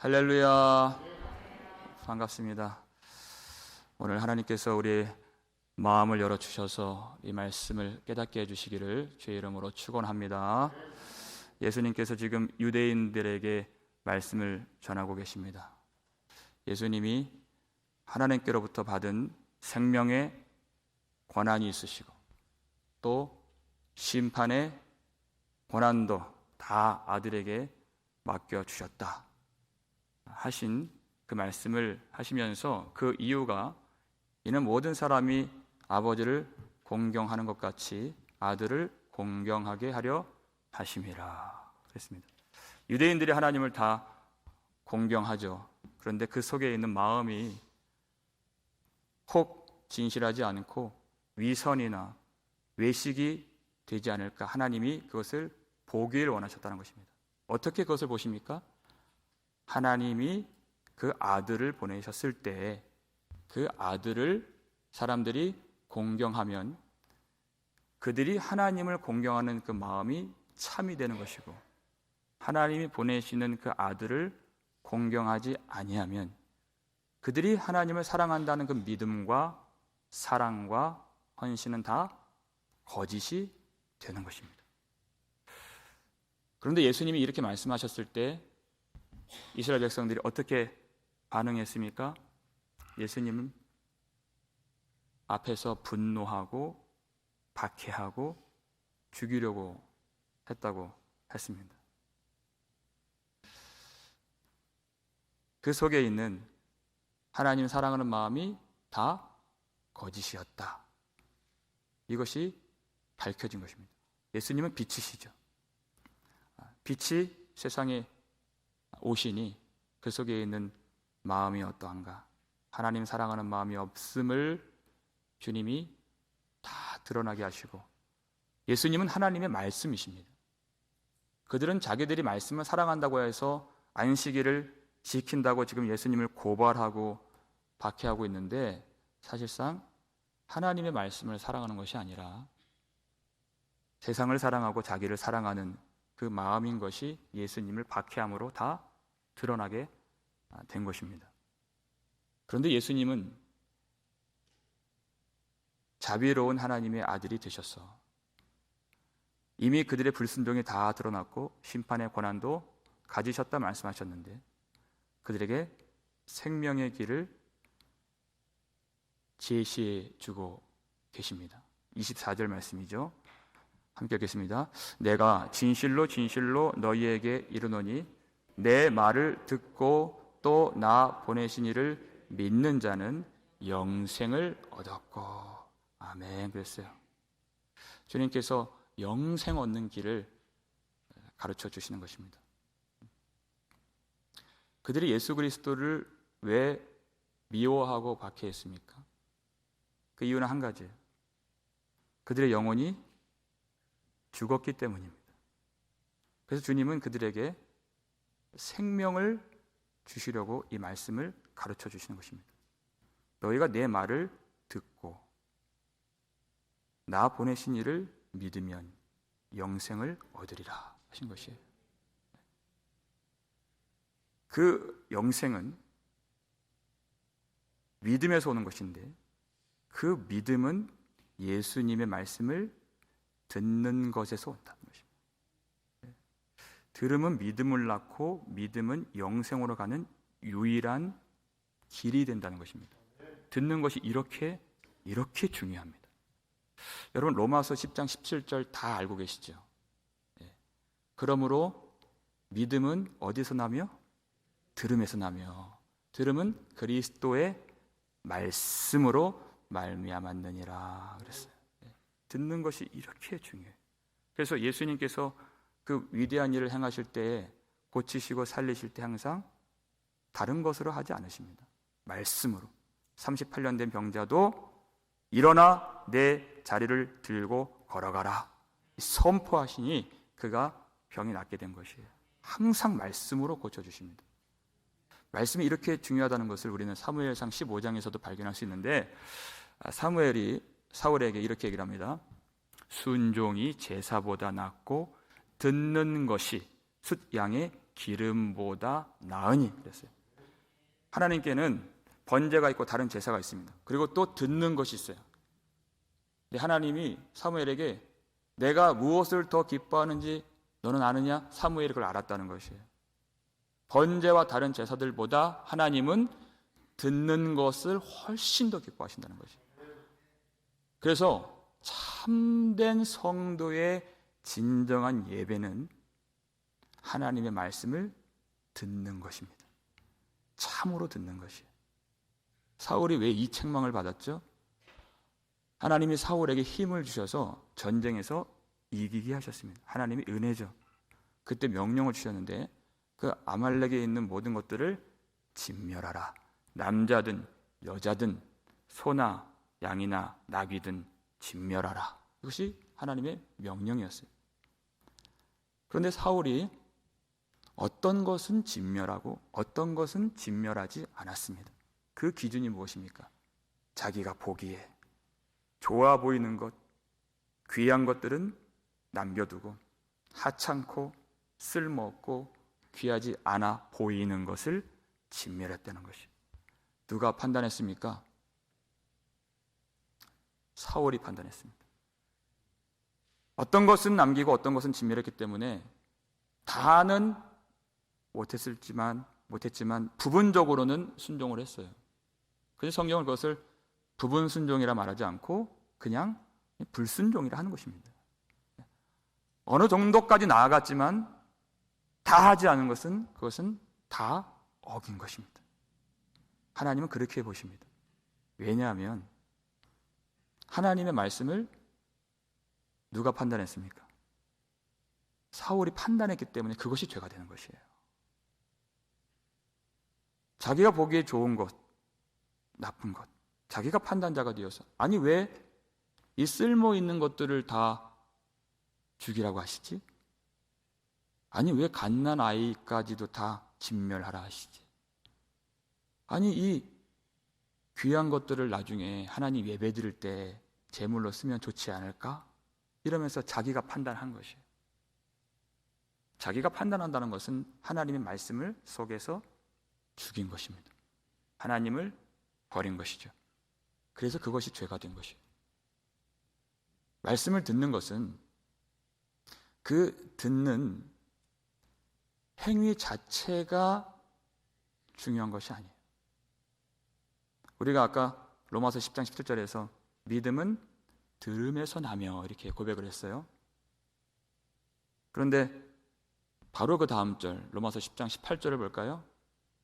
할렐루야. 반갑습니다. 오늘 하나님께서 우리 마음을 열어주셔서 이 말씀을 깨닫게 해주시기를 주의 이름으로 축원합니다. 예수님께서 지금 유대인들에게 말씀을 전하고 계십니다. 예수님이 하나님께로부터 받은 생명의 권한이 있으시고 또 심판의 권한도 다 아들에게 맡겨주셨다 하신 그 말씀을 하시면서 그 이유가 이는 모든 사람이 아버지를 공경하는 것 같이 아들을 공경하게 하려 하심이라 그랬습니다. 유대인들이 하나님을 다 공경하죠. 그런데 그 속에 있는 마음이 혹 진실하지 않고 위선이나 외식이 되지 않을까, 하나님이 그것을 보기를 원하셨다는 것입니다. 어떻게 그것을 보십니까? 하나님이 그 아들을 보내셨을 때 그 아들을 사람들이 공경하면 그들이 하나님을 공경하는 그 마음이 참이 되는 것이고, 하나님이 보내시는 그 아들을 공경하지 아니하면 그들이 하나님을 사랑한다는 그 믿음과 사랑과 헌신은 다 거짓이 되는 것입니다. 그런데 예수님이 이렇게 말씀하셨을 때 이스라엘 백성들이 어떻게 반응했습니까? 예수님은 앞에서 분노하고 박해하고 죽이려고 했다고 했습니다. 그 속에 있는 하나님 사랑하는 마음이 다 거짓이었다. 이것이 밝혀진 것입니다. 예수님은 빛이시죠. 빛이 세상에 오시니 그 속에 있는 마음이 어떠한가? 하나님 사랑하는 마음이 없음을 주님이 다 드러나게 하시고, 예수님은 하나님의 말씀이십니다. 그들은 자기들이 말씀을 사랑한다고 해서 안식일을 지킨다고 지금 예수님을 고발하고 박해하고 있는데, 사실상 하나님의 말씀을 사랑하는 것이 아니라 세상을 사랑하고 자기를 사랑하는 그 마음인 것이 예수님을 박해함으로 다 드러나게 된 것입니다. 그런데 예수님은 자비로운 하나님의 아들이 되셔서 이미 그들의 불순종이 다 드러났고 심판의 권한도 가지셨다 말씀하셨는데, 그들에게 생명의 길을 제시해 주고 계십니다. 24절 말씀이죠. 함께 읽겠습니다. 내가 진실로 진실로 너희에게 이르노니 내 말을 듣고 또 나 보내신 이를 믿는 자는 영생을 얻었고. 아멘. 그랬어요. 주님께서 영생 얻는 길을 가르쳐 주시는 것입니다. 그들이 예수 그리스도를 왜 미워하고 박해했습니까? 그 이유는 한 가지예요. 그들의 영혼이 죽었기 때문입니다. 그래서 주님은 그들에게 생명을 주시려고 이 말씀을 가르쳐 주시는 것입니다. 너희가 내 말을 듣고 나 보내신 이를 믿으면 영생을 얻으리라 하신 것이에요. 그 영생은 믿음에서 오는 것인데, 그 믿음은 예수님의 말씀을 듣는 것에서 온다는 것입니다. 들음은 믿음을 낳고 믿음은 영생으로 가는 유일한 길이 된다는 것입니다. 듣는 것이 이렇게 중요합니다. 여러분 로마서 10장 17절 다 알고 계시죠? 그러므로 믿음은 어디서 나며? 들음에서 나며 들음은 그리스도의 말씀으로 말미암았느니라 그랬어요. 듣는 것이 이렇게 중요해요. 그래서 예수님께서 그 위대한 일을 행하실 때, 고치시고 살리실 때 항상 다른 것으로 하지 않으십니다. 말씀으로. 38년 된 병자도 일어나 내 자리를 들고 걸어가라 선포하시니 그가 병이 낫게 된 것이에요. 항상 말씀으로 고쳐주십니다. 말씀이 이렇게 중요하다는 것을 우리는 사무엘상 15장에서도 발견할 수 있는데, 사무엘이 사울에게 이렇게 얘기를 합니다. 순종이 제사보다 낫고 듣는 것이 숫양의 기름보다 나으니 그랬어요. 하나님께는 번제가 있고 다른 제사가 있습니다. 그리고 또 듣는 것이 있어요. 근데 하나님이 사무엘에게 내가 무엇을 더 기뻐하는지 너는 아느냐? 사무엘이 그걸 알았다는 것이에요. 번제와 다른 제사들보다 하나님은 듣는 것을 훨씬 더 기뻐하신다는 것이에요. 그래서 참된 성도의 진정한 예배는 하나님의 말씀을 듣는 것입니다. 참으로 듣는 것이에요. 사울이 왜 이 책망을 받았죠? 하나님이 사울에게 힘을 주셔서 전쟁에서 이기게 하셨습니다. 하나님의 은혜죠. 그때 명령을 주셨는데 그 아말렉에 있는 모든 것들을 진멸하라. 남자든 여자든 소나 양이나 나귀든 진멸하라. 이것이 하나님의 명령이었어요. 그런데 사울이 어떤 것은 진멸하고 어떤 것은 진멸하지 않았습니다. 그 기준이 무엇입니까? 자기가 보기에 좋아 보이는 것, 귀한 것들은 남겨두고 하찮고 쓸모없고 귀하지 않아 보이는 것을 진멸했다는 것이에요. 누가 판단했습니까? 사울이 판단했습니다. 어떤 것은 남기고 어떤 것은 진멸했기 때문에 다는 못했지만 부분적으로는 순종을 했어요. 그래서 성경은 그것을 부분 순종이라 말하지 않고 그냥 불순종이라 하는 것입니다. 어느 정도까지 나아갔지만 다 하지 않은 것은 그것은 다 어긴 것입니다. 하나님은 그렇게 보십니다. 왜냐하면 하나님의 말씀을 누가 판단했습니까? 사울이 판단했기 때문에 그것이 죄가 되는 것이에요. 자기가 보기에 좋은 것, 나쁜 것, 자기가 판단자가 되어서 아니 왜 이 쓸모 있는 것들을 다 죽이라고 하시지? 아니 왜 갓난 아이까지도 다 진멸하라 하시지? 아니 이 귀한 것들을 나중에 하나님 예배 드릴 때 제물로 쓰면 좋지 않을까? 이러면서 자기가 판단한 것이에요. 자기가 판단한다는 것은 하나님의 말씀을 속에서 죽인 것입니다. 하나님을 버린 것이죠. 그래서 그것이 죄가 된 것이에요. 말씀을 듣는 것은 그 듣는 행위 자체가 중요한 것이 아니에요. 우리가 아까 로마서 10장 17절에서 믿음은 들음에서 나며 이렇게 고백을 했어요. 그런데 바로 그 다음 절 로마서 10장 18절을 볼까요?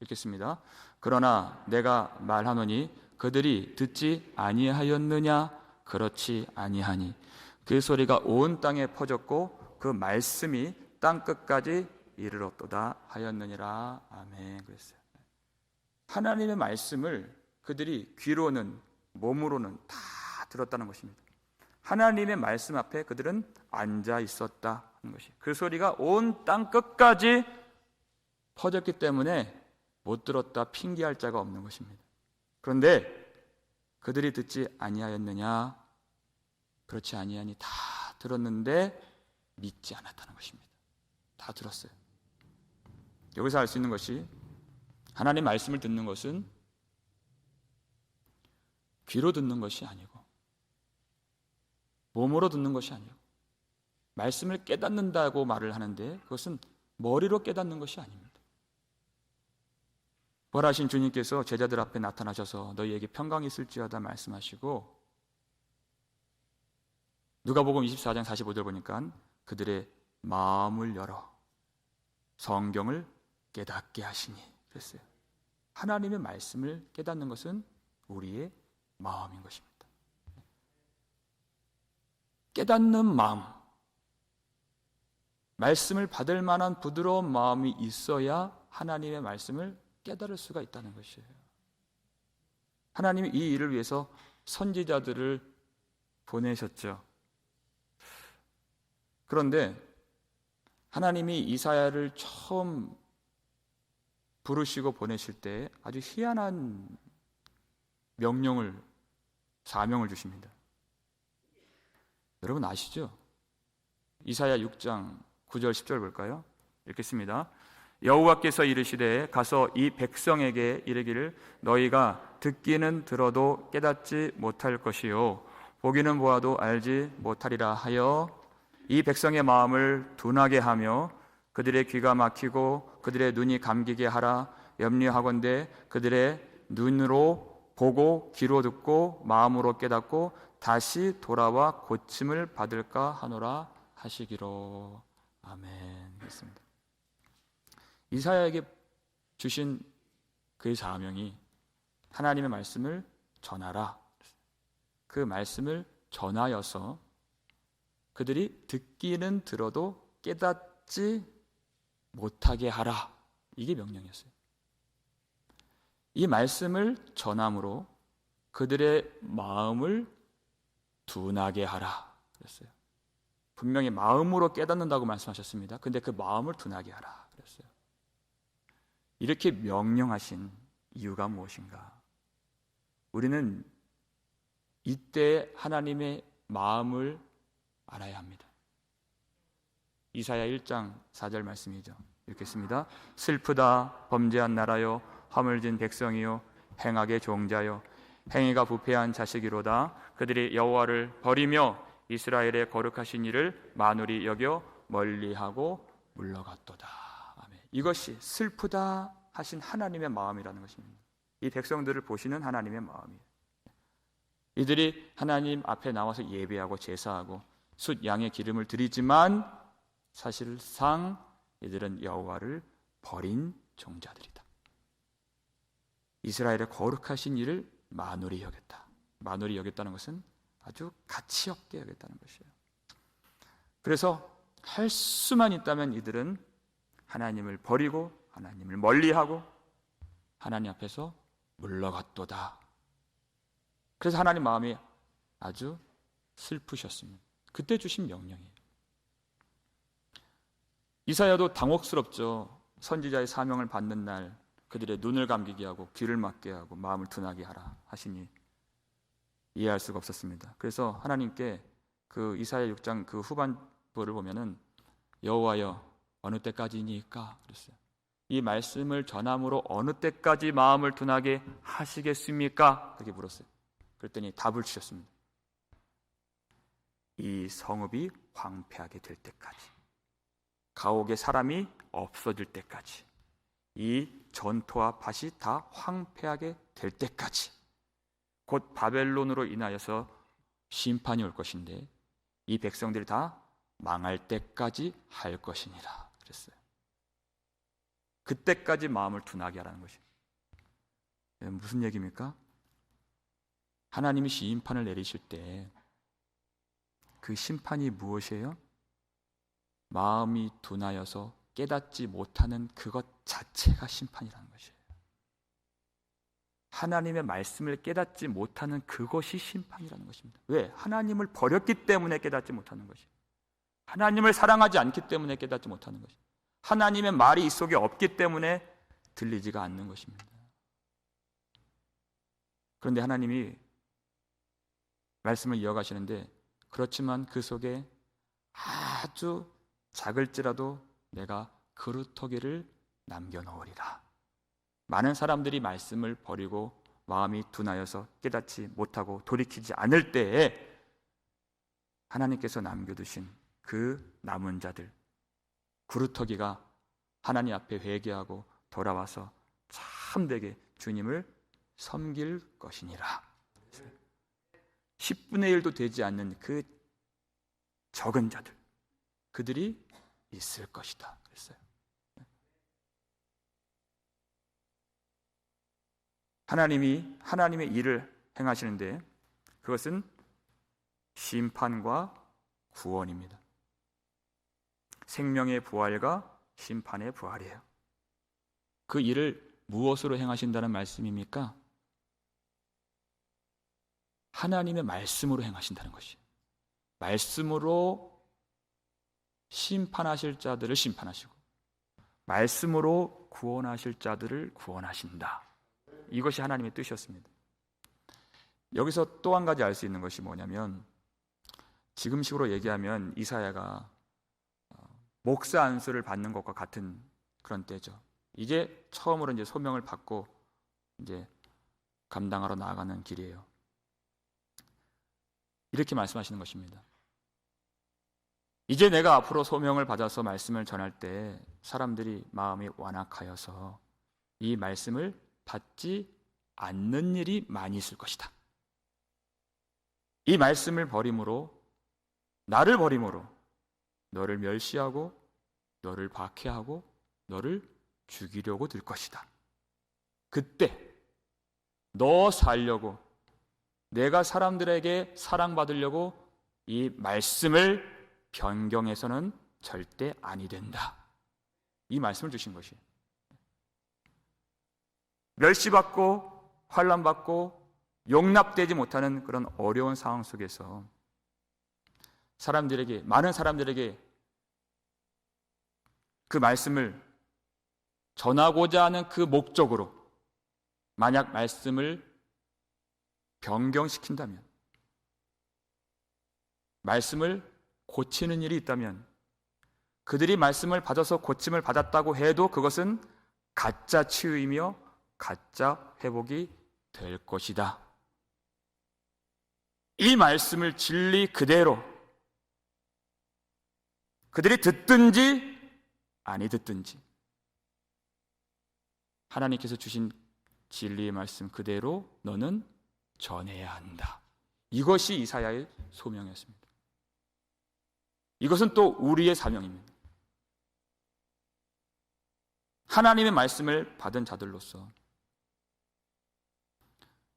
읽겠습니다. 그러나 내가 말하노니 그들이 듣지 아니하였느냐? 그렇지 아니하니 그 소리가 온 땅에 퍼졌고 그 말씀이 땅 끝까지 이르렀도다 하였느니라. 아멘. 그랬어요. 하나님의 말씀을 그들이 귀로는 몸으로는 다 들었다는 것입니다. 하나님의 말씀 앞에 그들은 앉아 있었다 하는 것이. 그 소리가 온 땅 끝까지 퍼졌기 때문에 못 들었다 핑계할 자가 없는 것입니다. 그런데 그들이 듣지 아니하였느냐? 그렇지 아니하니 다 들었는데 믿지 않았다는 것입니다. 다 들었어요. 여기서 알 수 있는 것이 하나님 말씀을 듣는 것은 귀로 듣는 것이 아니고 몸으로 듣는 것이 아니고 말씀을 깨닫는다고 말을 하는데 그것은 머리로 깨닫는 것이 아닙니다. 부활하신 주님께서 제자들 앞에 나타나셔서 너희에게 평강이 있을지어다 말씀하시고 누가복음 24장 45절 보니까 그들의 마음을 열어 성경을 깨닫게 하시니 그랬어요. 하나님의 말씀을 깨닫는 것은 우리의 마음인 것입니다. 깨닫는 마음, 말씀을 받을 만한 부드러운 마음이 있어야 하나님의 말씀을 깨달을 수가 있다는 것이에요. 하나님이 이 일을 위해서 선지자들을 보내셨죠. 그런데 하나님이 이사야를 처음 부르시고 보내실 때 아주 희한한 사명을 주십니다. 여러분 아시죠? 이사야 6장 9절 10절 볼까요? 읽겠습니다. 여호와께서 이르시되 가서 이 백성에게 이르기를 너희가 듣기는 들어도 깨닫지 못할 것이요 보기는 보아도 알지 못하리라 하여 이 백성의 마음을 둔하게 하며 그들의 귀가 막히고 그들의 눈이 감기게 하라. 염려하건대 그들의 눈으로 보고 귀로 듣고 마음으로 깨닫고 다시 돌아와 고침을 받을까 하노라 하시기로. 아멘. 했습니다. 이사야에게 주신 그의 사명이 하나님의 말씀을 전하라. 그 말씀을 전하여서 그들이 듣기는 들어도 깨닫지 못하게 하라. 이게 명령이었어요. 이 말씀을 전함으로 그들의 마음을 둔하게 하라 그랬어요. 분명히 마음으로 깨닫는다고 말씀하셨습니다. 근데 그 마음을 둔하게 하라 그랬어요. 이렇게 명령하신 이유가 무엇인가? 우리는 이때 하나님의 마음을 알아야 합니다. 이사야 1장 4절 말씀이죠. 읽겠습니다. 슬프다 범죄한 나라요 화물진 백성이요 행악의 종자요 행위가 부패한 자식이로다. 그들이 여호와를 버리며 이스라엘의 거룩하신 이를 만홀히 여겨 멀리하고 물러갔도다. 아멘. 이것이 슬프다 하신 하나님의 마음이라는 것입니다. 이 백성들을 보시는 하나님의 마음이에요. 이들이 하나님 앞에 나와서 예배하고 제사하고 숫 양의 기름을 드리지만 사실상 이들은 여호와를 버린 종자들이다. 이스라엘의 거룩하신 이를 만홀히 여겼다. 만홀히 여겼다는 것은 아주 가치 없게 여겼다는 것이에요. 그래서 할 수만 있다면 이들은 하나님을 버리고 하나님을 멀리하고 하나님 앞에서 물러갔도다. 그래서 하나님 마음이 아주 슬프셨습니다. 그때 주신 명령이에요. 이사야도 당혹스럽죠. 선지자의 사명을 받는 날 그들의 눈을 감기게 하고 귀를 막게 하고 마음을 둔하게 하라 하시니 이해할 수가 없었습니다. 그래서 하나님께 그 이사야 6장 그 후반부를 보면은 여호와여 어느 때까지니까 그랬어요. 이 말씀을 전함으로 어느 때까지 마음을 둔하게 하시겠습니까? 그렇게 물었어요. 그랬더니 답을 주셨습니다. 이 성읍이 황폐하게 될 때까지, 가옥에 사람이 없어질 때까지, 이 전토와 밭이 다 황폐하게 될 때까지, 곧 바벨론으로 인하여서 심판이 올 것인데 이 백성들이 다 망할 때까지 할 것이니라 그랬어요. 그때까지 마음을 둔하게 하라는 것이에요. 무슨 얘기입니까? 하나님이 심판을 내리실 때 그 심판이 무엇이에요? 마음이 둔하여서 깨닫지 못하는 그것 자체가 심판이라는 것이에요. 하나님의 말씀을 깨닫지 못하는 그것이 심판이라는 것입니다. 왜? 하나님을 버렸기 때문에 깨닫지 못하는 것이에요. 하나님을 사랑하지 않기 때문에 깨닫지 못하는 것이에요. 하나님의 말이 이 속에 없기 때문에 들리지가 않는 것입니다. 그런데 하나님이 말씀을 이어가시는데 그렇지만 그 속에 아주 작을지라도 내가 그루터기를 남겨놓으리라. 많은 사람들이 말씀을 버리고 마음이 둔하여서 깨닫지 못하고 돌이키지 않을 때에 하나님께서 남겨두신 그 남은 자들, 그루터기가 하나님 앞에 회개하고 돌아와서 참되게 주님을 섬길 것이니라. 10분의 1도 되지 않는 그 적은 자들, 그들이 있을 것이다 그랬어요. 하나님이 하나님의 일을 행하시는데 그것은 심판과 구원입니다. 생명의 부활과 심판의 부활이에요. 그 일을 무엇으로 행하신다는 말씀입니까? 하나님의 말씀으로 행하신다는 것이에요. 말씀으로 심판하실 자들을 심판하시고 말씀으로 구원하실 자들을 구원하신다. 이것이 하나님의 뜻이었습니다. 여기서 또 한 가지 알 수 있는 것이 뭐냐면 지금식으로 얘기하면 이사야가 목사 안수를 받는 것과 같은 그런 때죠. 이제 처음으로 이제 소명을 받고 이제 감당하러 나아가는 길이에요. 이렇게 말씀하시는 것입니다. 이제 내가 앞으로 소명을 받아서 말씀을 전할 때 사람들이 마음이 완악하여서 이 말씀을 받지 않는 일이 많이 있을 것이다. 이 말씀을 버림으로, 나를 버림으로 너를 멸시하고 너를 박해하고 너를 죽이려고 들 것이다. 그때 너 살려고, 내가 사람들에게 사랑받으려고 이 말씀을 변경해서는 절대 아니 된다. 이 말씀을 주신 것이에요. 멸시받고 환난받고 용납되지 못하는 그런 어려운 상황 속에서 사람들에게, 많은 사람들에게 그 말씀을 전하고자 하는 그 목적으로 만약 말씀을 변경시킨다면, 말씀을 고치는 일이 있다면, 그들이 말씀을 받아서 고침을 받았다고 해도 그것은 가짜 치유이며 가짜 회복이 될 것이다. 이 말씀을 진리 그대로 그들이 듣든지 아니 듣든지 하나님께서 주신 진리의 말씀 그대로 너는 전해야 한다. 이것이 이사야의 소명이었습니다. 이것은 또 우리의 사명입니다. 하나님의 말씀을 받은 자들로서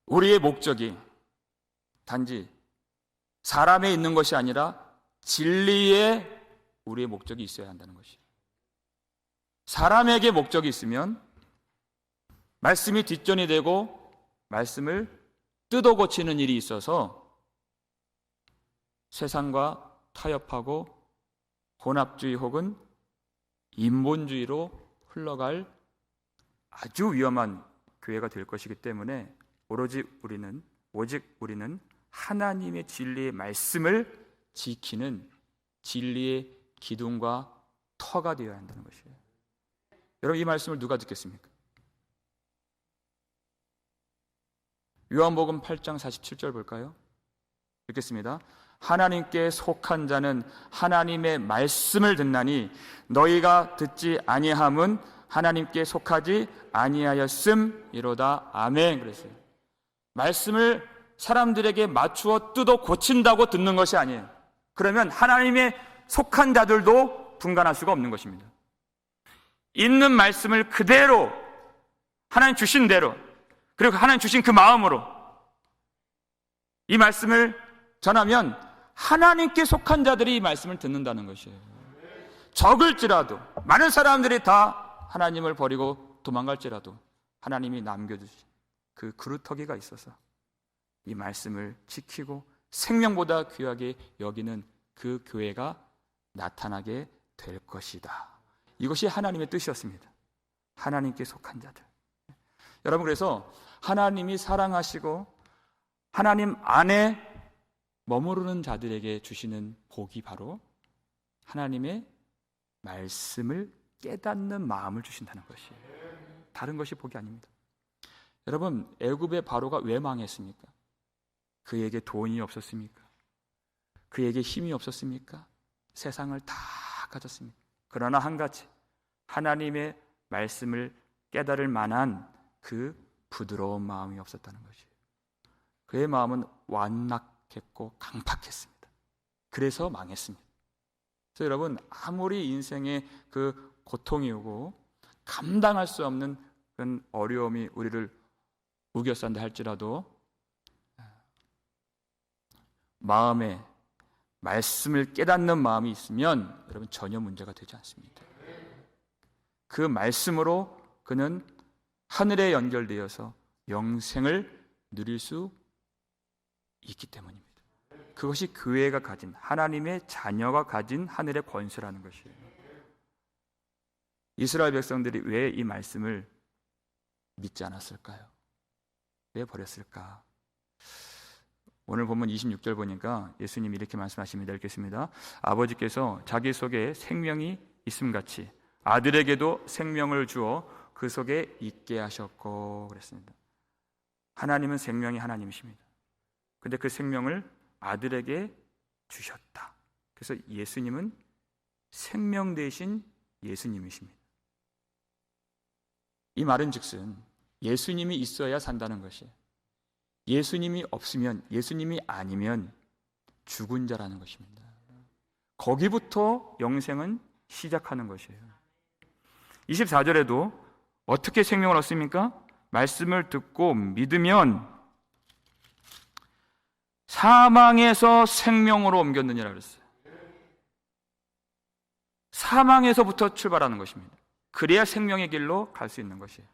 우리의 목적이 단지 사람에 있는 것이 아니라 진리에 우리의 목적이 있어야 한다는 것이에요. 사람에게 목적이 있으면 말씀이 뒷전이 되고 말씀을 뜯어 고치는 일이 있어서 세상과 타협하고 혼합주의 혹은 인본주의로 흘러갈 아주 위험한 교회가 될 것이기 때문에 오직 우리는 하나님의 진리의 말씀을 지키는 진리의 기둥과 터가 되어야 한다는 것이에요. 여러분, 이 말씀을 누가 듣겠습니까? 요한복음 8장 47절 볼까요? 읽겠습니다. 하나님께 속한 자는 하나님의 말씀을 듣나니 너희가 듣지 아니함은 하나님께 속하지 아니하였음이로다. 아멘. 그랬어요. 말씀을 사람들에게 맞추어 뜯어 고친다고 듣는 것이 아니에요. 그러면 하나님의 속한 자들도 분간할 수가 없는 것입니다. 있는 말씀을 그대로 하나님 주신 대로, 그리고 하나님 주신 그 마음으로 이 말씀을 전하면 하나님께 속한 자들이 이 말씀을 듣는다는 것이에요. 적을지라도, 많은 사람들이 다 하나님을 버리고 도망갈지라도 하나님이 남겨주신 그 그루터기가 있어서 이 말씀을 지키고 생명보다 귀하게 여기는 그 교회가 나타나게 될 것이다. 이것이 하나님의 뜻이었습니다. 하나님께 속한 자들. 여러분, 그래서 하나님이 사랑하시고 하나님 안에 머무르는 자들에게 주시는 복이 바로 하나님의 말씀을 깨닫는 마음을 주신다는 것이에요. 다른 것이 복이 아닙니다. 여러분, 애굽의 바로가 왜 망했습니까? 그에게 돈이 없었습니까? 그에게 힘이 없었습니까? 세상을 다 가졌습니다. 그러나 한 가지, 하나님의 말씀을 깨달을 만한 그 부드러운 마음이 없었다는 것이에요. 그의 마음은 완악했고 강팍했습니다. 그래서 망했습니다. 그래서 여러분, 아무리 인생의 그 고통이 오고 감당할 수 없는 그런 어려움이 우리를 우겨싼다 할지라도 마음에 말씀을 깨닫는 마음이 있으면 여러분 전혀 문제가 되지 않습니다. 그 말씀으로 그는 하늘에 연결되어서 영생을 누릴 수 있기 때문입니다. 그것이 교회가 가진, 하나님의 자녀가 가진 하늘의 권세라는 것이에요. 이스라엘 백성들이 왜 이 말씀을 믿지 않았을까요? 왜 버렸을까? 오늘 본문 26절 보니까 예수님이 이렇게 말씀하십니다. 읽겠습니다. 아버지께서 자기 속에 생명이 있음같이 아들에게도 생명을 주어 그 속에 있게 하셨고 그랬습니다. 하나님은 생명이 하나님이십니다. 근데 그 생명을 아들에게 주셨다. 그래서 예수님은 생명 대신 예수님이십니다. 이 말은 즉슨 예수님이 있어야 산다는 것이에요. 예수님이 없으면, 예수님이 아니면 죽은 자라는 것입니다. 거기부터 영생은 시작하는 것이에요. 24절에도 어떻게 생명을 얻습니까? 말씀을 듣고 믿으면 사망에서 생명으로 옮겼느니라 그랬어요. 사망에서부터 출발하는 것입니다. 그래야 생명의 길로 갈 수 있는 것이에요.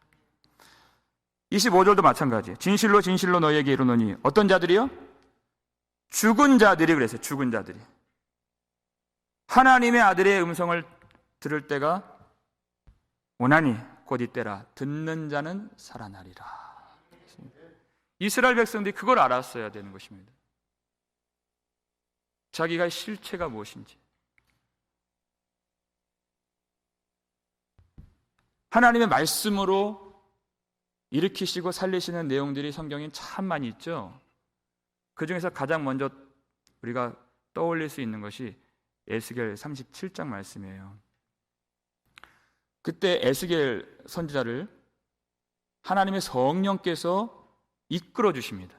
25절도 마찬가지예요. 진실로 진실로 너희에게 이르노니 어떤 자들이요? 죽은 자들이 그랬어요. 죽은 자들이. 하나님의 아들의 음성을 들을 때가 오나니 곧 이때라. 듣는 자는 살아나리라. 이스라엘 백성들이 그걸 알았어야 되는 것입니다. 자기가 실체가 무엇인지. 하나님의 말씀으로 일으키시고 살리시는 내용들이 성경에 참 많이 있죠. 그 중에서 가장 먼저 우리가 떠올릴 수 있는 것이 에스겔 37장 말씀이에요. 그때 에스겔 선지자를 하나님의 성령께서 이끌어 주십니다.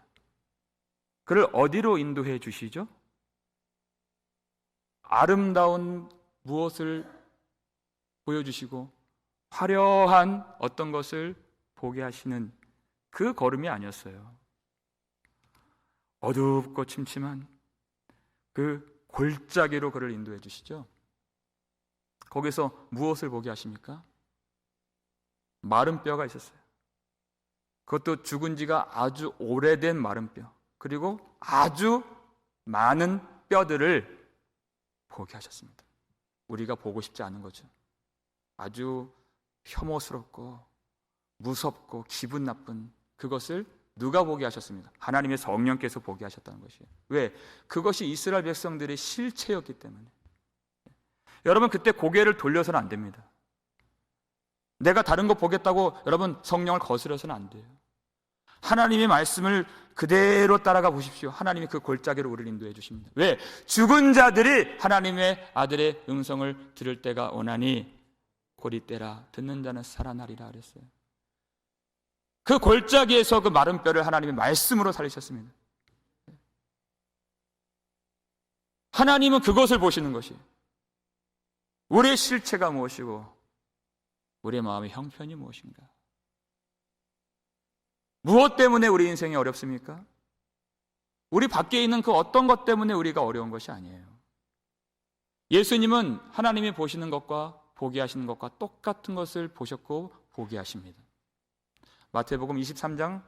그를 어디로 인도해 주시죠? 아름다운 무엇을 보여주시고 화려한 어떤 것을 보게 하시는 그 걸음이 아니었어요. 어둡고 침침한 그 골짜기로 그를 인도해 주시죠. 거기서 무엇을 보게 하십니까? 마른 뼈가 있었어요. 그것도 죽은 지가 아주 오래된 마른 뼈, 그리고 아주 많은 뼈들을 보게 하셨습니다. 우리가 보고 싶지 않은 거죠. 아주 혐오스럽고 무섭고 기분 나쁜 그것을 누가 보게 하셨습니다? 하나님의 성령께서 보게 하셨다는 것이에요. 왜? 그것이 이스라엘 백성들의 실체였기 때문에. 여러분, 그때 고개를 돌려서는 안 됩니다. 내가 다른 거 보겠다고 여러분 성령을 거스려서는 안 돼요. 하나님의 말씀을 그대로 따라가 보십시오. 하나님이 그 골짜기로 우리를 인도해 주십니다. 왜? 죽은 자들이 하나님의 아들의 음성을 들을 때가 오나니 곧 이때라. 듣는 자는 살아나리라 그랬어요. 그 골짜기에서 그 마른 뼈를 하나님의 말씀으로 살리셨습니다. 하나님은 그것을 보시는 것이에요. 우리의 실체가 무엇이고 우리의 마음의 형편이 무엇인가? 무엇 때문에 우리 인생이 어렵습니까? 우리 밖에 있는 그 어떤 것 때문에 우리가 어려운 것이 아니에요. 예수님은 하나님이 보시는 것과 보게 하시는 것과 똑같은 것을 보셨고 보게 하십니다. 마태복음 23장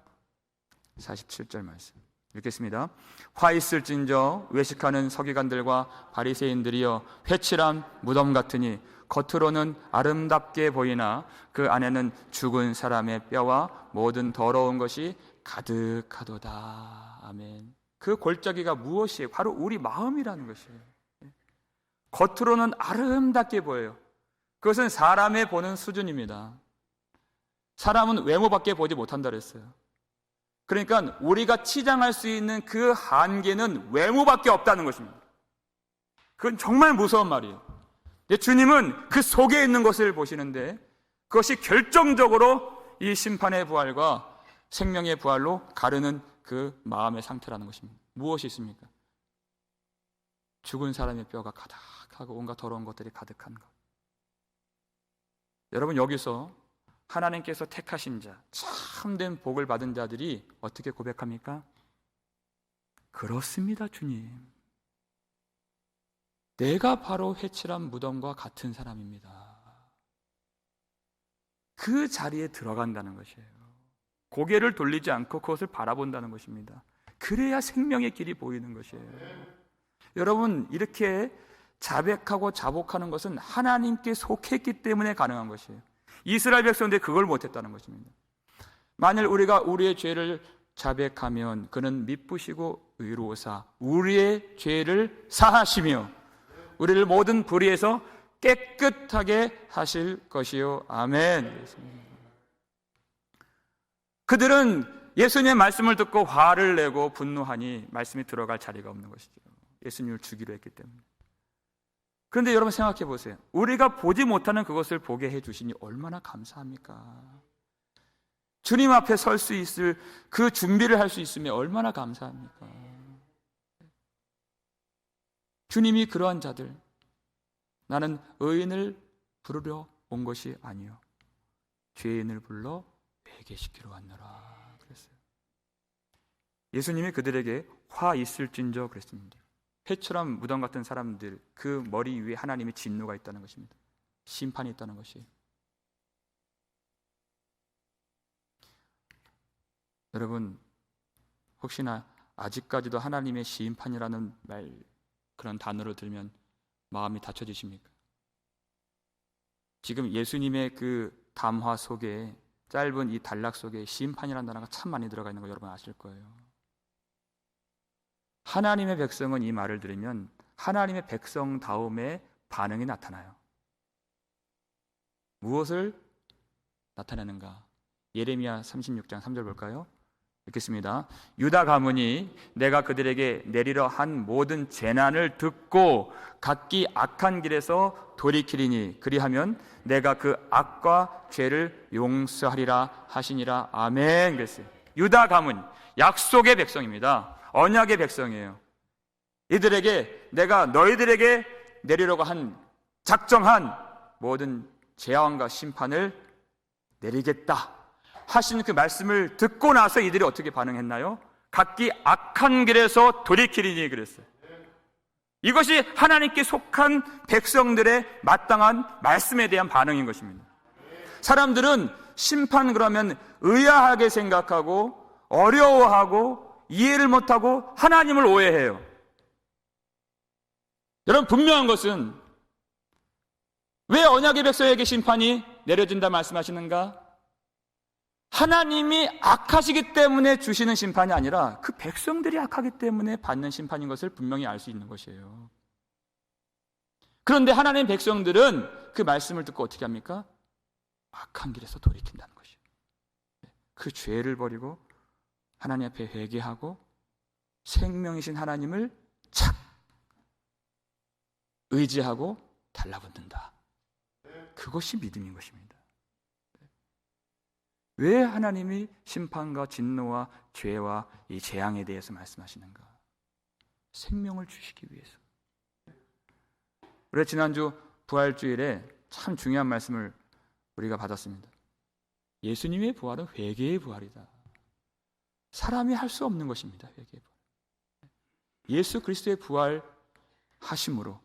47절 말씀 읽겠습니다. 화 있을진저 외식하는 서기관들과 바리새인들이여 회칠한 무덤 같으니 겉으로는 아름답게 보이나 그 안에는 죽은 사람의 뼈와 모든 더러운 것이 가득하도다. 아멘. 그 골짜기가 무엇이에요? 바로 우리 마음이라는 것이에요. 겉으로는 아름답게 보여요. 그것은 사람의 보는 수준입니다. 사람은 외모밖에 보지 못한다 그랬어요. 그러니까 우리가 치장할 수 있는 그 한계는 외모밖에 없다는 것입니다. 그건 정말 무서운 말이에요. 주님은 그 속에 있는 것을 보시는데 그것이 결정적으로 이 심판의 부활과 생명의 부활로 가르는 그 마음의 상태라는 것입니다. 무엇이 있습니까? 죽은 사람의 뼈가 가득하고 온갖 더러운 것들이 가득한 것. 여러분, 여기서 하나님께서 택하신 자, 참된 복을 받은 자들이 어떻게 고백합니까? 그렇습니다, 주님. 내가 바로 회칠한 무덤과 같은 사람입니다. 그 자리에 들어간다는 것이에요. 고개를 돌리지 않고 그것을 바라본다는 것입니다. 그래야 생명의 길이 보이는 것이에요. 여러분, 이렇게 자백하고 자복하는 것은 하나님께 속했기 때문에 가능한 것이에요. 이스라엘 백성들이 그걸 못했다는 것입니다. 만일 우리가 우리의 죄를 자백하면 그는 미쁘시고 의로우사 우리의 죄를 사하시며 우리를 모든 불의에서 깨끗하게 하실 것이요. 아멘. 그들은 예수님의 말씀을 듣고 화를 내고 분노하니 말씀이 들어갈 자리가 없는 것이죠. 예수님을 죽이려 했기 때문에. 그런데 여러분 생각해 보세요. 우리가 보지 못하는 그것을 보게 해주시니 얼마나 감사합니까? 주님 앞에 설 수 있을 그 준비를 할 수 있으면 얼마나 감사합니까? 주님이 그러한 자들, 나는 의인을 부르러 온 것이 아니요 죄인을 불러 회개시키러 왔노라 그랬어요. 예수님이 그들에게 화 있을진저 그랬습니다. 회처럼 무덤 같은 사람들, 그 머리 위에 하나님의 진노가 있다는 것입니다. 심판이 있다는 것이에요. 여러분, 혹시나 아직까지도 하나님의 심판이라는 말, 그런 단어를 들면 마음이 닫혀지십니까? 지금 예수님의 그 담화 속에, 짧은 이 단락 속에 심판이라는 단어가 참 많이 들어가 있는 거 여러분 아실 거예요. 하나님의 백성은 이 말을 들으면 하나님의 백성다움의 반응이 나타나요. 무엇을 나타내는가? 예레미야 36장 3절 볼까요? 읽겠습니다. 유다 가문이 내가 그들에게 내리려 한 모든 재난을 듣고 각기 악한 길에서 돌이키리니 그리하면 내가 그 악과 죄를 용서하리라 하시니라. 아멘. 그랬어요. 유다 가문, 약속의 백성입니다. 언약의 백성이에요. 이들에게 내가 너희들에게 내리려고 한 작정한 모든 재앙과 심판을 내리겠다 하신 그 말씀을 듣고 나서 이들이 어떻게 반응했나요? 각기 악한 길에서 돌이키리니 그랬어요. 이것이 하나님께 속한 백성들의 마땅한 말씀에 대한 반응인 것입니다. 사람들은 심판 그러면 의아하게 생각하고 어려워하고 이해를 못하고 하나님을 오해해요. 여러분, 분명한 것은 왜 언약의 백성에게 심판이 내려진다 말씀하시는가? 하나님이 악하시기 때문에 주시는 심판이 아니라 그 백성들이 악하기 때문에 받는 심판인 것을 분명히 알 수 있는 것이에요. 그런데 하나님의 백성들은 그 말씀을 듣고 어떻게 합니까? 악한 길에서 돌이킨다는 것이에요. 그 죄를 버리고 하나님 앞에 회개하고 생명이신 하나님을 착 의지하고 달라붙는다. 그것이 믿음인 것입니다. 왜 하나님이 심판과 진노와 죄와 이 재앙에 대해서 말씀하시는가? 생명을 주시기 위해서. 우리가 지난주 부활주일에 참 중요한 말씀을 우리가 받았습니다. 예수님의 부활은 회개의 부활이다. 사람이 할 수 없는 것입니다. 회개의 부활. 예수 그리스도의 부활하심으로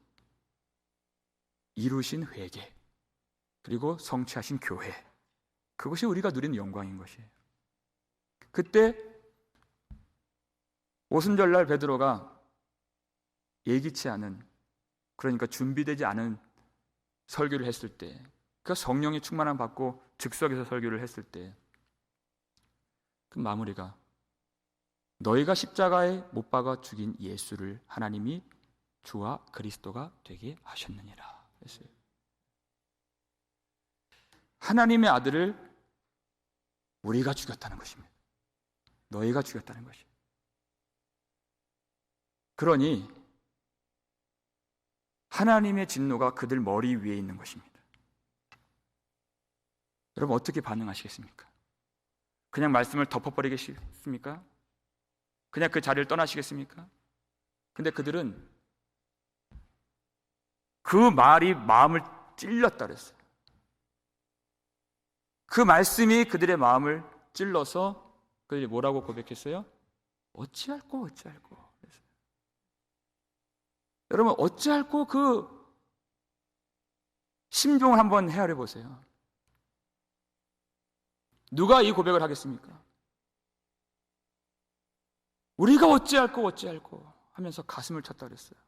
이루신 회개, 그리고 성취하신 교회, 그것이 우리가 누리는 영광인 것이에요. 그때 오순절날 베드로가 예기치 않은, 그러니까 준비되지 않은 설교를 했을 때, 그 성령의 충만함 받고 즉석에서 설교를 했을 때 그 마무리가 너희가 십자가에 못 박아 죽인 예수를 하나님이 주와 그리스도가 되게 하셨느니라 했어요. 하나님의 아들을 우리가 죽였다는 것입니다. 너희가 죽였다는 것이에요. 그러니 하나님의 진노가 그들 머리 위에 있는 것입니다. 여러분 어떻게 반응하시겠습니까? 그냥 말씀을 덮어버리겠습니까? 그냥 그 자리를 떠나시겠습니까? 근데 그들은 그 말이 마음을 찔렀다 그랬어요. 그 말씀이 그들의 마음을 찔러서 그들이 뭐라고 고백했어요? 어찌할꼬 어찌할꼬. 여러분 어찌할꼬 그 심정을 한번 헤아려 보세요. 누가 이 고백을 하겠습니까? 우리가 어찌할꼬 어찌할꼬 하면서 가슴을 쳤다 그랬어요.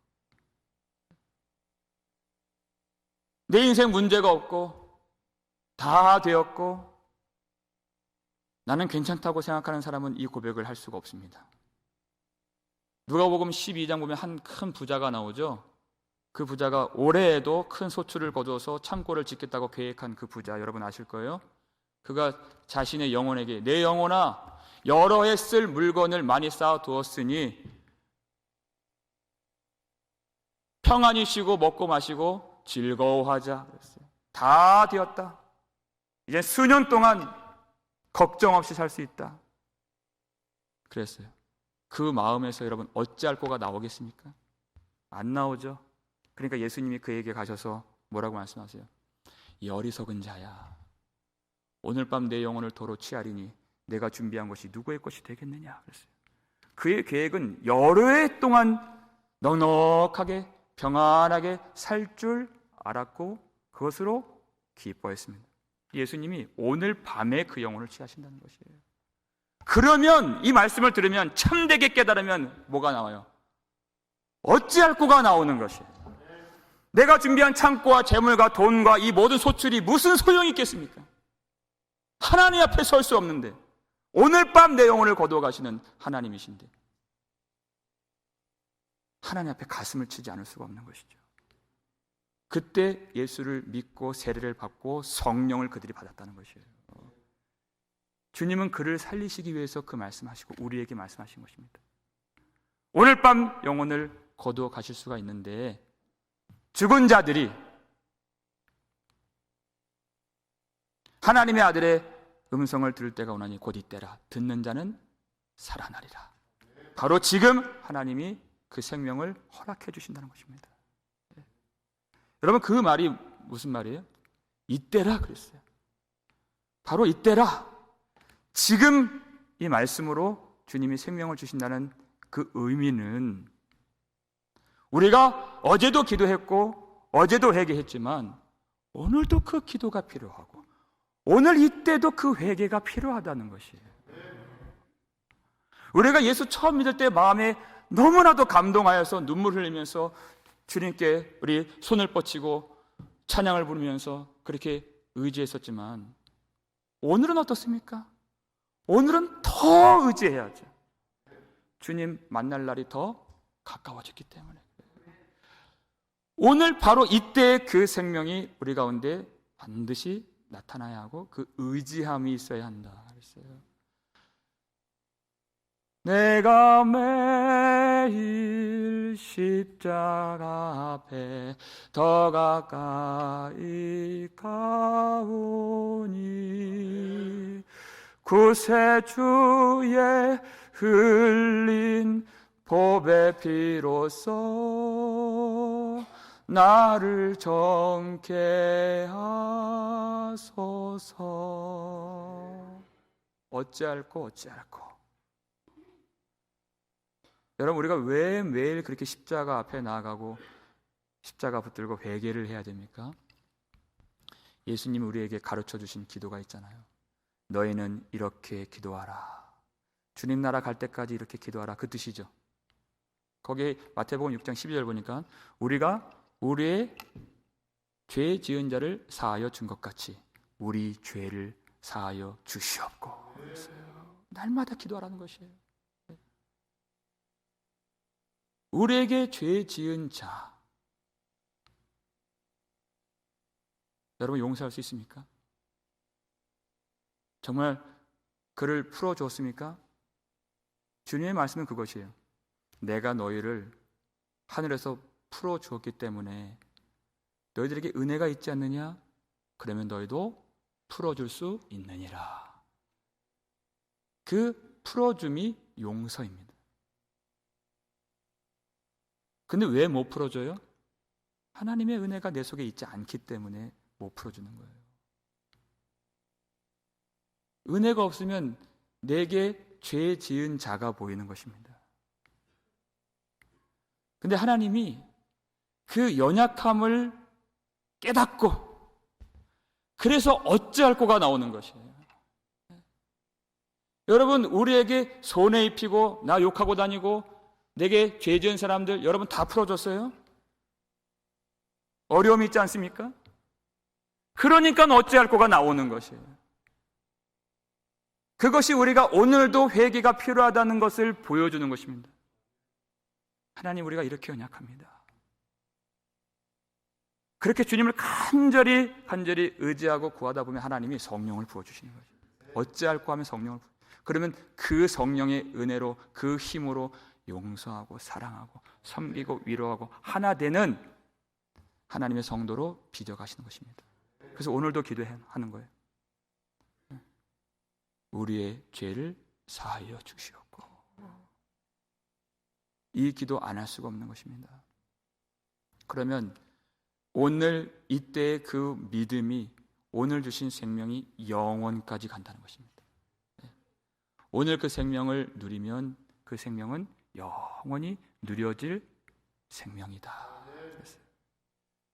내 인생 문제가 없고 다 되었고 나는 괜찮다고 생각하는 사람은 이 고백을 할 수가 없습니다. 누가복음 12장 보면 한 큰 부자가 나오죠. 그 부자가 올해에도 큰 소출을 거두어서 창고를 짓겠다고 계획한 그 부자, 여러분 아실 거예요. 그가 자신의 영혼에게 내 영혼아 여러 해 쓸 물건을 많이 쌓아두었으니 평안히 쉬고 먹고 마시고 즐거워하자 그랬어요. 다 되었다. 이제 수년 동안 걱정 없이 살 수 있다 그랬어요. 그 마음에서 여러분 어찌할 거가 나오겠습니까? 안 나오죠. 그러니까 예수님이 그에게 가셔서 뭐라고 말씀하세요? 이 어리석은 자야, 오늘 밤 내 영혼을 도로 취하리니 내가 준비한 것이 누구의 것이 되겠느냐 그랬어요. 그의 계획은 여러 해 동안 넉넉하게 평안하게 살 줄 알았고 그것으로 기뻐했습니다. 예수님이 오늘 밤에 그 영혼을 취하신다는 것이에요. 그러면 이 말씀을 들으면 참되게 깨달으면 뭐가 나와요? 어찌할 거가 나오는 것이에요. 내가 준비한 창고와 재물과 돈과 이 모든 소출이 무슨 소용이 있겠습니까? 하나님 앞에 설 수 없는데 오늘 밤 내 영혼을 거두어 가시는 하나님이신데 하나님 앞에 가슴을 치지 않을 수가 없는 것이죠. 그때 예수를 믿고 세례를 받고 성령을 그들이 받았다는 것이에요. 주님은 그를 살리시기 위해서 그 말씀하시고 우리에게 말씀하신 것입니다. 오늘 밤 영혼을 거두어 가실 수가 있는데 죽은 자들이 하나님의 아들의 음성을 들을 때가 오나니 곧 이때라. 듣는 자는 살아나리라. 바로 지금 하나님이 그 생명을 허락해 주신다는 것입니다. 여러분 그 말이 무슨 말이에요? 이때라 그랬어요. 바로 이때라. 지금 이 말씀으로 주님이 생명을 주신다는 그 의미는 우리가 어제도 기도했고 어제도 회개했지만 오늘도 그 기도가 필요하고 오늘 이때도 그 회개가 필요하다는 것이에요. 우리가 예수 처음 믿을 때 마음에 너무나도 감동하여서 눈물 흘리면서 주님께 우리 손을 뻗치고 찬양을 부르면서 그렇게 의지했었지만 오늘은 어떻습니까? 오늘은 더 의지해야죠. 주님 만날 날이 더 가까워졌기 때문에. 오늘 바로 이때 그 생명이 우리 가운데 반드시 나타나야 하고 그 의지함이 있어야 한다 그랬어요. 내가 매일 십자가 앞에 더 가까이 가오니 구세주의 흘린 보배 피로써 나를 정케 하소서. 어찌할꼬. 여러분 우리가 왜 매일 그렇게 십자가 앞에 나아가고 십자가 붙들고 회개를 해야 됩니까? 예수님이 우리에게 가르쳐 주신 기도가 있잖아요. 너희는 이렇게 기도하라. 주님 나라 갈 때까지 이렇게 기도하라. 그 뜻이죠. 거기에 마태복음 6장 12절 보니까 우리가 우리의 죄 지은 자를 사하여 준 것 같이 우리 죄를 사하여 주시옵고. 날마다 기도하라는 것이에요. 우리에게 죄 지은 자, 여러분 용서할 수 있습니까? 정말 그를 풀어주었습니까? 주님의 말씀은 그것이에요. 내가 너희를 하늘에서 풀어주었기 때문에 너희들에게 은혜가 있지 않느냐? 그러면 너희도 풀어줄 수 있느니라. 그 풀어줌이 용서입니다. 근데 왜 못 풀어줘요? 하나님의 은혜가 내 속에 있지 않기 때문에 못 풀어주는 거예요. 은혜가 없으면 내게 죄 지은 자가 보이는 것입니다. 근데 하나님이 그 연약함을 깨닫고 그래서 어찌할 거가 나오는 것이에요. 여러분 우리에게 손해 입히고 나 욕하고 다니고 내게 죄 지은 사람들 여러분 다 풀어줬어요? 어려움이 있지 않습니까? 그러니까 어찌할 거가 나오는 것이에요. 그것이 우리가 오늘도 회개가 필요하다는 것을 보여주는 것입니다. 하나님 우리가 이렇게 연약합니다. 그렇게 주님을 간절히 의지하고 구하다 보면 하나님이 성령을 부어주시는 거죠. 어찌할꼬 하면 성령을 그러면 그 성령의 은혜로 그 힘으로 용서하고 사랑하고 섬기고 위로하고 하나 되는 하나님의 성도로 빚어가시는 것입니다. 그래서 오늘도 기도하는 거예요. 우리의 죄를 사하여 주시옵고. 이 기도 안 할 수가 없는 것입니다. 그러면 오늘 이때의 그 믿음이 오늘 주신 생명이 영원까지 간다는 것입니다. 오늘 그 생명을 누리면 그 생명은 영원히 누려질 생명이다.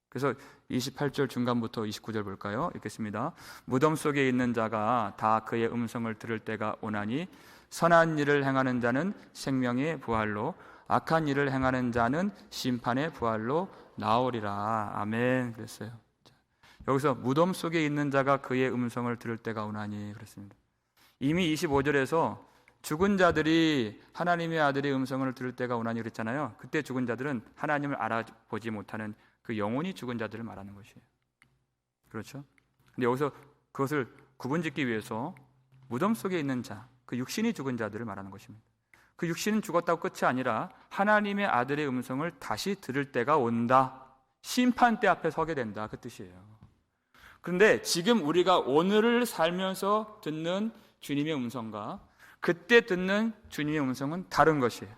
그래서 28절 중간부터 29절 볼까요? 읽겠습니다. 무덤 속에 있는 자가 다 그의 음성을 들을 때가 오나니 선한 일을 행하는 자는 생명의 부활로 악한 일을 행하는 자는 심판의 부활로 나오리라. 아멘. 그랬어요. 여기서 무덤 속에 있는 자가 그의 음성을 들을 때가 오나니 그랬습니다. 이미 25절에서 죽은 자들이 하나님의 아들의 음성을 들을 때가 오나니 그랬잖아요. 그때 죽은 자들은 하나님을 알아보지 못하는 그 영혼이 죽은 자들을 말하는 것이에요. 그렇죠? 근데 여기서 그것을 구분짓기 위해서 무덤 속에 있는 자, 그 육신이 죽은 자들을 말하는 것입니다. 그 육신은 죽었다고 끝이 아니라 하나님의 아들의 음성을 다시 들을 때가 온다. 심판대 앞에 서게 된다. 그 뜻이에요. 그런데 지금 우리가 오늘을 살면서 듣는 주님의 음성과 그때 듣는 주님의 음성은 다른 것이에요.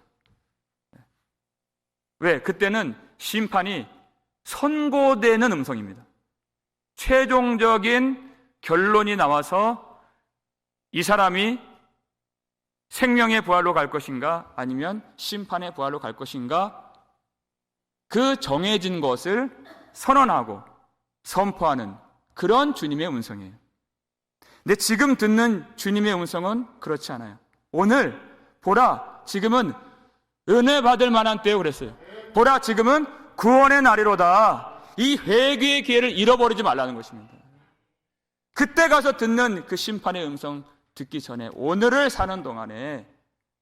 왜? 그때는 심판이 선고되는 음성입니다. 최종적인 결론이 나와서 이 사람이 생명의 부활로 갈 것인가 아니면 심판의 부활로 갈 것인가 그 정해진 것을 선언하고 선포하는 그런 주님의 음성이에요. 근데 지금 듣는 주님의 음성은 그렇지 않아요. 오늘 보라 지금은 은혜 받을 만한 때요 그랬어요. 보라 지금은 구원의 날이로다. 이 회개의 기회를 잃어버리지 말라는 것입니다. 그때 가서 듣는 그 심판의 음성 듣기 전에 오늘을 사는 동안에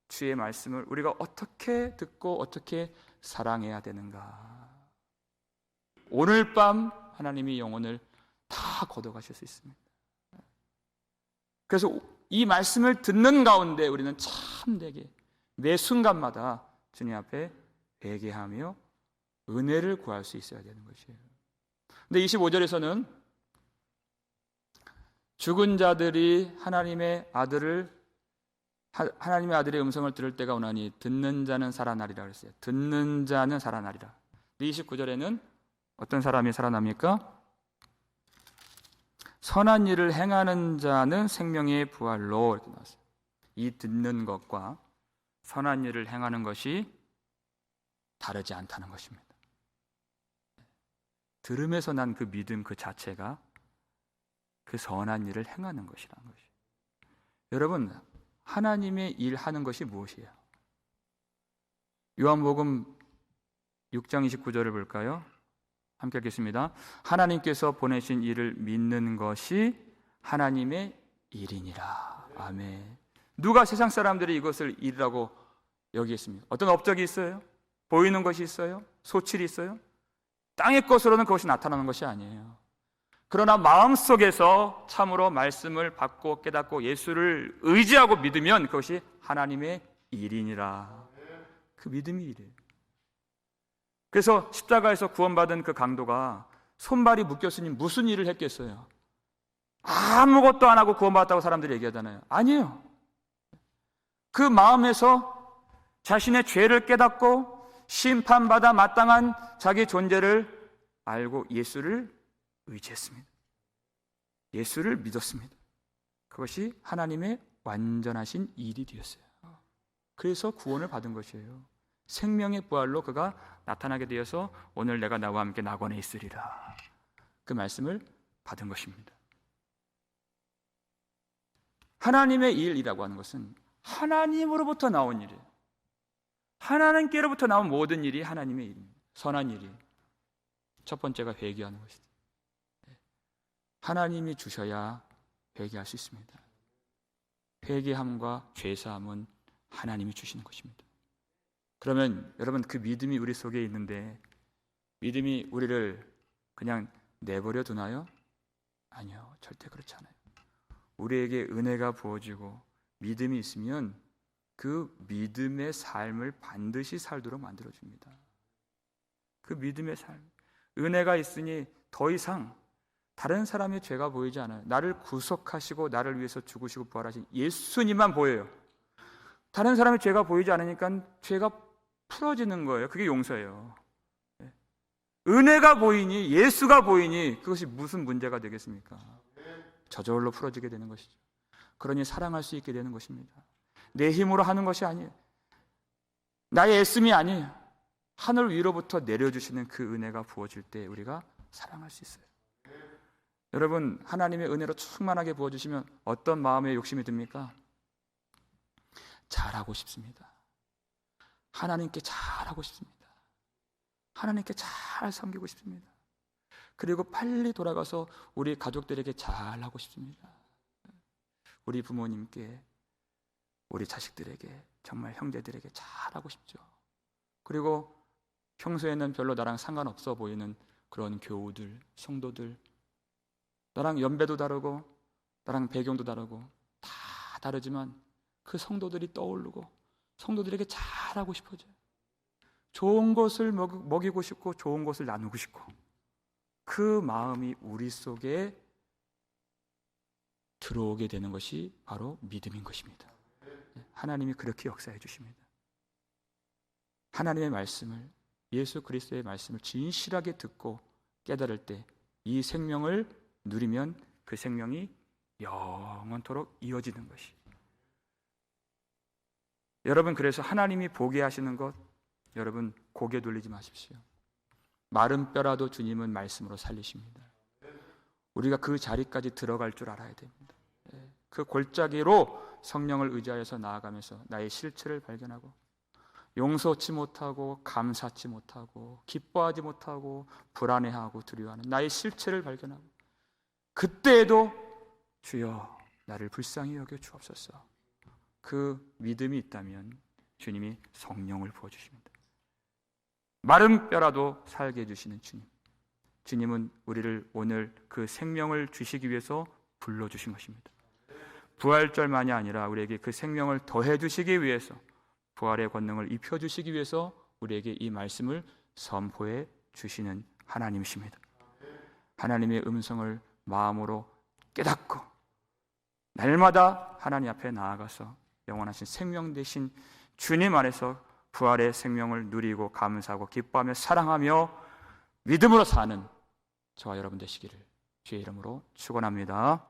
주의 말씀을 우리가 어떻게 듣고 어떻게 사랑해야 되는가. 오늘 밤 하나님이 영혼을 다 걷어가실 수 있습니다. 그래서 이 말씀을 듣는 가운데 우리는 참되게 매 순간마다 주님 앞에 회개하며 은혜를 구할 수 있어야 되는 것이에요. 근데 25절에서는 죽은 자들이 하나님의 아들의 음성을 들을 때가 오나니 듣는 자는 살아나리라 그랬어요. 듣는 자는 살아나리라. 29절에는 어떤 사람이 살아납니까? 선한 일을 행하는 자는 생명의 부활로 이렇게 나왔어요. 이 듣는 것과 선한 일을 행하는 것이 다르지 않다는 것입니다. 들음에서 난 그 믿음 그 자체가 그 선한 일을 행하는 것이라는 것이에요. 여러분, 하나님의 일하는 것이 무엇이에요? 요한복음 6장 29절을 볼까요? 함께 읽겠습니다. 하나님께서 보내신 일을 믿는 것이 하나님의 일이니라. 아멘. 누가 세상 사람들이 이것을 일이라고 여기겠습니까? 어떤 업적이 있어요? 보이는 것이 있어요? 소칠이 있어요? 땅의 것으로는 그것이 나타나는 것이 아니에요. 그러나 마음속에서 참으로 말씀을 받고 깨닫고 예수를 의지하고 믿으면 그것이 하나님의 일이니라. 그 믿음이 일이에요. 그래서 십자가에서 구원받은 그 강도가 손발이 묶였으니 무슨 일을 했겠어요? 아무것도 안 하고 구원받았다고 사람들이 얘기하잖아요. 아니에요. 그 마음에서 자신의 죄를 깨닫고 심판받아 마땅한 자기 존재를 알고 예수를 의지했습니다. 예수를 믿었습니다. 그것이 하나님의 완전하신 일이 되었어요. 그래서 구원을 받은 것이에요. 생명의 부활로 그가 나타나게 되어서 오늘 내가 나와 함께 낙원에 있으리라. 그 말씀을 받은 것입니다. 하나님의 일이라고 하는 것은 하나님으로부터 나온 일이에요. 하나님께로부터 나온 모든 일이 하나님의 일입니다. 선한 일이. 첫 번째가 회개하는 것이죠. 하나님이 주셔야 회개할 수 있습니다. 회개함과 죄사함은 하나님이 주시는 것입니다. 그러면 여러분 그 믿음이 우리 속에 있는데 믿음이 우리를 그냥 내버려 두나요? 아니요, 절대 그렇지 않아요. 우리에게 은혜가 부어지고 믿음이 있으면 그 믿음의 삶을 반드시 살도록 만들어줍니다. 그 믿음의 삶, 은혜가 있으니 더 이상 다른 사람의 죄가 보이지 않아요. 나를 구속하시고 나를 위해서 죽으시고 부활하신 예수님만 보여요. 다른 사람의 죄가 보이지 않으니까 죄가 풀어지는 거예요. 그게 용서예요. 은혜가 보이니, 예수가 보이니 그것이 무슨 문제가 되겠습니까? 저절로 풀어지게 되는 것이죠. 그러니 사랑할 수 있게 되는 것입니다. 내 힘으로 하는 것이 아니에요. 나의 애씀이 아니에요. 하늘 위로부터 내려주시는 그 은혜가 부어질 때 우리가 사랑할 수 있어요. 여러분, 하나님의 은혜로 충만하게 부어주시면 어떤 마음의 욕심이 듭니까? 잘하고 싶습니다. 하나님께 잘하고 싶습니다. 하나님께 잘 섬기고 싶습니다. 그리고 빨리 돌아가서 우리 가족들에게 잘하고 싶습니다. 우리 부모님께, 우리 자식들에게, 정말 형제들에게 잘하고 싶죠. 그리고 평소에는 별로 나랑 상관없어 보이는 그런 교우들, 성도들, 나랑 연배도 다르고 나랑 배경도 다르고 다 다르지만 그 성도들이 떠오르고 성도들에게 잘하고 싶어져요. 좋은 것을 먹이고 싶고 좋은 것을 나누고 싶고 그 마음이 우리 속에 들어오게 되는 것이 바로 믿음인 것입니다. 하나님이 그렇게 역사해 주십니다. 하나님의 말씀을, 예수 그리스도의 말씀을 진실하게 듣고 깨달을 때 이 생명을 누리면 그 생명이 영원토록 이어지는 것이. 여러분, 그래서 하나님이 보게 하시는 것, 여러분 고개 돌리지 마십시오. 마른 뼈라도 주님은 말씀으로 살리십니다. 우리가 그 자리까지 들어갈 줄 알아야 됩니다. 그 골짜기로 성령을 의지하여서 나아가면서 나의 실체를 발견하고 용서치 못하고 감사치 못하고 기뻐하지 못하고 불안해하고 두려워하는 나의 실체를 발견하고 그때에도 주여 나를 불쌍히 여겨 주옵소서. 그 믿음이 있다면 주님이 성령을 부어주십니다. 마른 뼈라도 살게 해주시는 주님. 주님은 우리를 오늘 그 생명을 주시기 위해서 불러주신 것입니다. 부활절만이 아니라 우리에게 그 생명을 더해 주시기 위해서, 부활의 권능을 입혀주시기 위해서 우리에게 이 말씀을 선포해 주시는 하나님이십니다. 하나님의 음성을 마음으로 깨닫고 날마다 하나님 앞에 나아가서 영원하신 생명 되신 주님 안에서 부활의 생명을 누리고 감사하고 기뻐하며 사랑하며 믿음으로 사는 저와 여러분 되시기를 주의 이름으로 축원합니다.